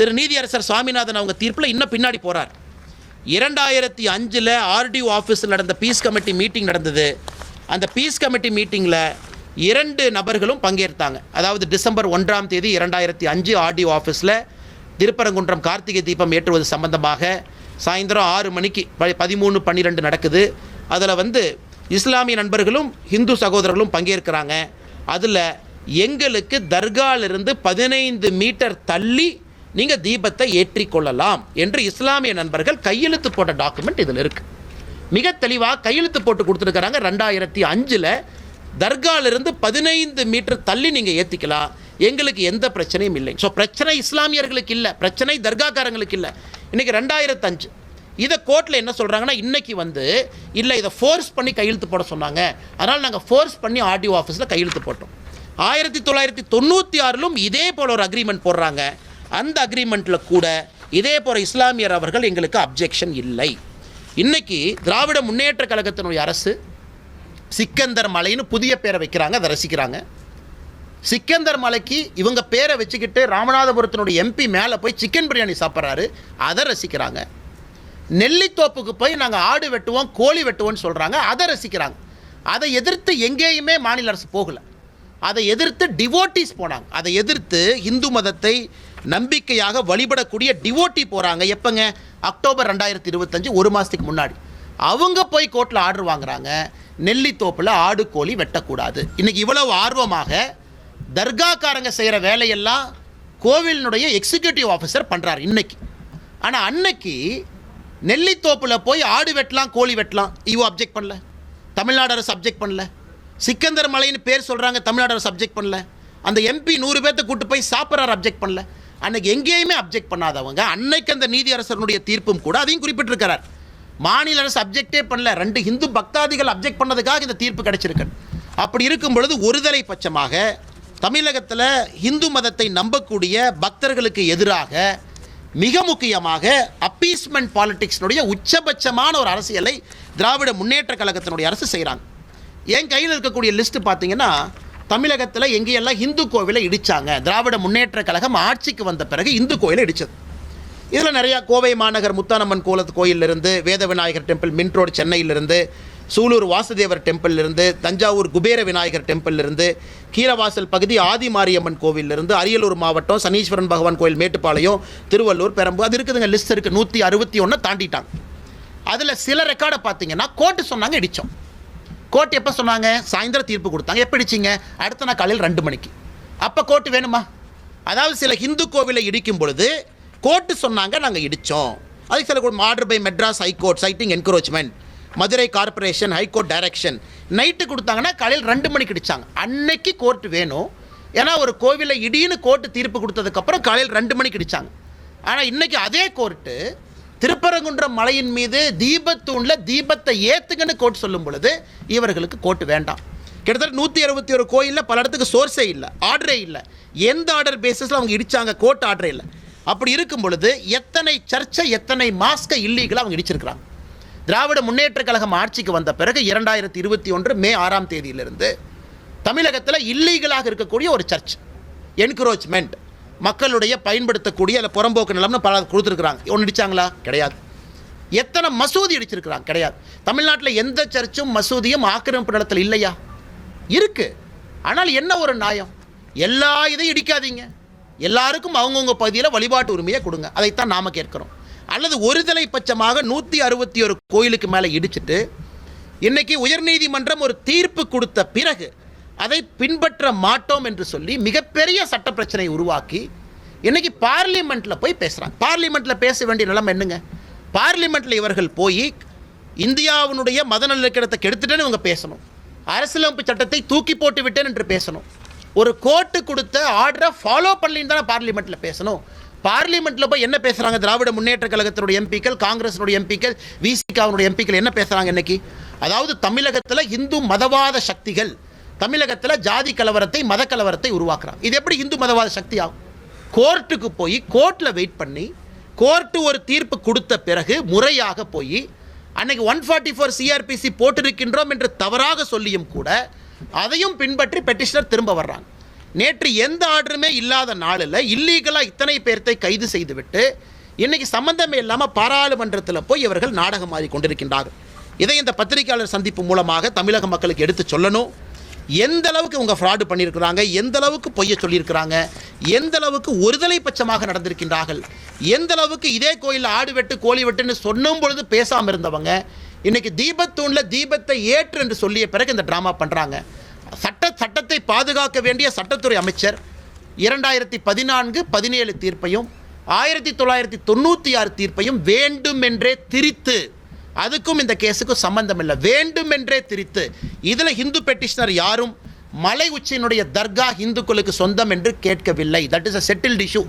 திரு நீதியரசர் சுவாமிநாதன் அவங்க தீர்ப்பில் இன்னும் பின்னாடி போகிறார். 2005 ஆர்டிஓ ஆஃபீஸில் நடந்த பீஸ் கமிட்டி மீட்டிங் நடந்தது. அந்த பீஸ் கமிட்டி மீட்டிங்கில் 2 நபர்களும் பங்கேற்றாங்க. அதாவது டிசம்பர் 1 2005 ஆர்டிஓ ஆஃபீஸில் திருப்பரங்குன்றம் கார்த்திகை தீபம் ஏற்றுவது சம்பந்தமாக சாயந்தரம் 6 மணிக்கு 13-12 நடக்குது. அதில் இஸ்லாமிய நண்பர்களும் இந்து சகோதரர்களும் பங்கேற்கிறாங்க. அதில் எங்களுக்கு தர்காலிருந்து 15 மீட்டர் தள்ளி நீங்கள் தீபத்தை ஏற்றிக்கொள்ளலாம் என்று இஸ்லாமிய நண்பர்கள் கையெழுத்து போட்ட டாக்குமெண்ட் இதில் இருக்குது. மிக தெளிவாக கையெழுத்து போட்டு கொடுத்துருக்குறாங்க. 2005 தர்காலிருந்து 15 மீட்டர் தள்ளி நீங்கள் ஏற்றிக்கலாம், எங்களுக்கு எந்த பிரச்சனையும் இல்லை. ஸோ பிரச்சனை இஸ்லாமியர்களுக்கு இல்லை, பிரச்சனை தர்காக்காரங்களுக்கு இல்லை. இன்றைக்கி 2005 இதை கோர்ட்டில் என்ன சொல்கிறாங்கன்னா, இன்றைக்கி இல்லை இதை ஃபோர்ஸ் பண்ணி கையெழுத்து போட சொன்னாங்க, அதனால் நாங்கள் ஃபோர்ஸ் பண்ணி ஆர்டிஓ ஆஃபீஸில் கையெழுத்து போட்டோம். 1996 இதே போல் ஒரு அக்ரிமெண்ட் போடுறாங்க. அந்த அக்ரிமெண்ட்டில் கூட இதே போல் இஸ்லாமியர் அவர்கள் எங்களுக்கு அப்ஜெக்ஷன் இல்லை. இன்றைக்கி திராவிட முன்னேற்ற கழகத்தினுடைய அரசு சிக்கந்தர் மலைன்னு புதிய பேரை வைக்கிறாங்க, அதை ரசிக்கிறாங்க. சிக்கந்தர் மலைக்கு இவங்க பேரை வச்சுக்கிட்டு ராமநாதபுரத்தினுடைய எம்பி மேலே போய் சிக்கன் பிரியாணி சாப்பிட்றாரு, அதை ரசிக்கிறாங்க. நெல்லித்தோப்புக்கு போய் நாங்கள் ஆடு வெட்டுவோம் கோழி வெட்டுவோம்னு சொல்கிறாங்க, அதை ரசிக்கிறாங்க. அதை எதிர்த்து எங்கேயுமே மாநில அரசு போகலை. அதை எதிர்த்து டிவோட்டிஸ் போனாங்க. அதை எதிர்த்து இந்து மதத்தை நம்பிக்கையாக வழிபடக்கூடிய டிவோட்டி போகிறாங்க. எப்போங்க? அக்டோபர் 2025, 1 மாதத்துக்கு முன்னாடி அவங்க போய் கோர்ட்டில் ஆர்டர் வாங்குறாங்க, நெல்லித்தோப்பில் ஆடு கோழி வெட்டக்கூடாது. இன்றைக்கி இவ்வளவு ஆர்வமாக தர்காக்காரங்க செய்கிற வேலையெல்லாம் கோவிலினுடைய எக்ஸிக்யூட்டிவ் ஆஃபீஸர் பண்ணுறாரு இன்றைக்கி. ஆனால் அன்னைக்கு நெல்லித்தோப்பில் போய் ஆடு வெட்டலாம் கோழி வெட்டலாம், இவோ அப்ஜெக்ட் பண்ணல, தமிழ்நாடு அரசு அப்ஜெக்ட் பண்ணல. சிக்கந்தர் மலைன்னு பேர் சொல்கிறாங்க, தமிழ்நாடு அரசு அப்ஜெக்ட் பண்ணல. அந்த எம்பி 100 பேர்த்த கூட்டு போய் சாப்பிட்றாரு, அப்ஜெக்ட் பண்ணல. அன்னைக்கு எங்கேயுமே அப்ஜெக்ட் பண்ணாதவங்க அன்னைக்கு அந்த நீதியரசனுடைய தீர்ப்பும் கூட அதையும் குறிப்பிட்டிருக்கிறார். மாநில அரசு அப்ஜெக்டே பண்ணல, 2 இந்து பக்தாதிகள் அப்ஜெக்ட் பண்ணதுக்காக இந்த தீர்ப்பு கிடைச்சிருக்கு. அப்படி இருக்கும் பொழுது ஒருதலை பட்சமாக தமிழகத்தில் இந்து மதத்தை நம்பக்கூடிய பக்தர்களுக்கு எதிராக மிக முக்கியமாக அப்பீஸ்மெண்ட் பாலிடிக்ஸ்னுடைய உச்சபட்சமான ஒரு அரசியலை திராவிட முன்னேற்ற கழகத்தினுடைய அரசு செய்கிறாங்க. என் கையில் இருக்கக்கூடிய லிஸ்ட்டு பார்த்தீங்கன்னா, தமிழகத்தில் எங்கேயெல்லாம் இந்து கோவிலை இடித்தாங்க, திராவிட முன்னேற்ற கழகம் ஆட்சிக்கு வந்த பிறகு இந்து கோவிலை இடித்தது. இதில் நிறையா கோவை மாநகர் முத்தானம்மன் கோயிலிருந்து, வேத விநாயகர் டெம்பிள் மின்ட் ரோடு சென்னையிலிருந்து, சூலூர் வாசுதேவர் டெம்பிளிலிருந்து, தஞ்சாவூர் குபேர விநாயகர் டெம்பிளிலிருந்து, கீழவாசல் பகுதி ஆதிமாரியம்மன் கோவிலிருந்து, அரியலூர் மாவட்டம் சனீஸ்வரன் பகவான் கோயில் மேட்டுப்பாளையம், திருவள்ளூர், பெரம்பூர், அது இருக்குதுங்க, லிஸ்ட் இருக்குது. 161 தாண்டிட்டாங்க. அதில் சில ரெக்கார்டை பார்த்தீங்கன்னா கோர்ட்டு சொன்னாங்க இடித்தோம். கோர்ட் எப்போ சொன்னாங்க? சாயந்தரம் தீர்ப்பு கொடுத்தாங்க. எப்போ இடிச்சிங்க? அடுத்த நாள் காலையில் 2 மணிக்கு. அப்போ கோர்ட்டு வேணுமா? அதாவது சில இந்து கோவிலை இடிக்கும் பொழுது கோர்ட்டு சொன்னாங்க நாங்கள் இடித்தோம். அதுக்கு சில order by Madras high court citing encroachment, Madurai corporation high court direction, night கொடுத்தாங்கன்னா காலையில் 2 மணிக்கு இடித்தாங்க. அன்னைக்கு கோர்ட்டு வேணும், ஏன்னா ஒரு கோவிலை இடின்னு கோர்ட்டு தீர்ப்பு கொடுத்ததுக்கப்புறம் காலையில் 2 மணிக்கு இடித்தாங்க. ஆனால் இன்றைக்கி அதே கோர்ட்டு திருப்பரங்குன்றம் மலையின் மீது தீபத்தூணில் தீபத்தை ஏற்றுங்கன்னு கோர்ட் சொல்லும் பொழுது இவர்களுக்கு கோர்ட்டு வேண்டாம். கிட்டத்தட்ட 161 கோயிலில் பல இடத்துக்கு சோர்ஸே இல்லை, ஆர்டரே இல்லை. எந்த ஆர்டர் பேசிஸில் அவங்க இடித்தாங்க? கோர்ட் ஆர்டரே இல்லை. அப்படி இருக்கும் பொழுது எத்தனை சர்ச்சை, எத்தனை மாஸ்கை இல்லீகலாக அவங்க இடிச்சிருக்கிறாங்க. திராவிட முன்னேற்ற கழகம் ஆட்சிக்கு வந்த பிறகு 2021 மே 6 தமிழகத்தில் இல்லீகலாக இருக்கக்கூடிய ஒரு சர்ச் என்க்ரோச்மெண்ட், மக்களுடைய பயன்படுத்தக்கூடிய அல்ல புறம்போக்கு நிலம்னு பல கொடுத்துருக்குறாங்க. ஒன்று இடிச்சாங்களா? கிடையாது. எத்தனை மசூதி இடிச்சிருக்கிறாங்க? கிடையாது. தமிழ்நாட்டில் எந்த சர்ச்சும் மசூதியும் ஆக்கிரமிப்பு நிலத்தில் இல்லையா? இருக்குது. ஆனால் என்ன ஒரு நியாயம்? எல்லா இதையும் இடிக்காதீங்க, எல்லாருக்கும் அவங்கவுங்க பகுதியில் வழிபாட்டு உரிமையை கொடுங்க, அதைத்தான் நாம் கேட்குறோம். அல்லது ஒருதலை பட்சமாக 161 கோயிலுக்கு மேலே இடிச்சிட்டு இன்றைக்கி உயர்நீதிமன்றம் ஒரு தீர்ப்பு கொடுத்த பிறகு அதை பின்பற்ற மாட்டோம் என்று சொல்லி மிகப்பெரிய சட்ட பிரச்சனையை உருவாக்கி இன்றைக்கி பார்லிமெண்ட்டில் போய் பேசுகிறாங்க. பார்லிமெண்ட்டில் பேச வேண்டிய நிலைமை என்னங்க? பார்லிமெண்ட்டில் இவர்கள் போய் இந்தியாவினுடைய மத நல்லிணக்கத்தை கெடுத்துட்டேன்னு இவங்க பேசணும், அரசியலமைப்பு சட்டத்தை தூக்கி போட்டு விட்டேன் என்று பேசணும், ஒரு கோர்ட்டு கொடுத்த ஆர்டரை ஃபாலோ பண்ணலின்னு தானே பார்லிமெண்ட்டில் பேசணும். பார்லிமெண்ட்டில் போய் என்ன பேசுகிறாங்க? திராவிட முன்னேற்ற கழகத்தினுடைய எம்பிக்கள், காங்கிரஸினுடைய எம்பிக்கள், விசிகாவினுடைய எம்பிக்கள் என்ன பேசுகிறாங்க இன்றைக்கி? அதாவது தமிழகத்தில் இந்து மதவாத சக்திகள் தமிழகத்தில் ஜாதி கலவரத்தை, மத கலவரத்தை உருவாக்குறாங்க. இது எப்படி இந்து மதவாத சக்தி ஆகும்? கோர்ட்டுக்கு போய் கோர்ட்டில் வெயிட் பண்ணி கோர்ட்டு ஒரு தீர்ப்பு கொடுத்த பிறகு முறையாக போய் அன்னைக்கு 144 சிஆர்பிசி போட்டிருக்கின்றோம் என்று தவறாக சொல்லியும் கூட அதையும் பின்பற்றி பெட்டிஷனர் திரும்ப வர்றாங்க. நேற்று எந்த ஆர்டருமே இல்லாத நாளில் இல்லீகலாக இத்தனை பேர்த்தை கைது செய்துவிட்டு இன்றைக்கி சம்பந்தமே இல்லாமல் பாராளுமன்றத்தில் போய் இவர்கள் நாடகம் ஆடி கொண்டிருக்கின்றார்கள். இதை இந்த பத்திரிகையாளர் சந்திப்பு மூலமாக தமிழக மக்களுக்கு எடுத்து சொல்லணும். எந்த அளவுக்கு இவங்க ஃப்ராடு பண்ணியிருக்கிறாங்க, எந்த அளவுக்கு பொய்ய சொல்லியிருக்கிறாங்க, எந்த அளவுக்கு ஒருதலை பட்சமாக நடந்திருக்கின்றார்கள், எந்த அளவுக்கு இதே கோயிலில் ஆடு வெட்டு கோழி வெட்டுன்னு சொன்னும் பொழுது பேசாமல் இருந்தவங்க இன்றைக்கி தீபத்தூணில் தீபத்தை ஏற்று என்று சொல்லிய பிறகு இந்த ட்ராமா பண்ணுறாங்க. சட்டத்தை பாதுகாக்க வேண்டிய சட்டத்துறை அமைச்சர் 2014-17 தீர்ப்பையும் 1996 தீர்ப்பையும் வேண்டுமென்றே திரித்து, அதுக்கும் இந்த கேஸுக்கும் சம்பந்தம் இல்லை, வேண்டுமென்றே திரித்து, இதில் ஹிந்து பெட்டிஷனர் யாரும் மலை உச்சியினுடைய தர்கா இந்துக்களுக்கு சொந்தம் என்று கேட்கவில்லை. That is a settled issue.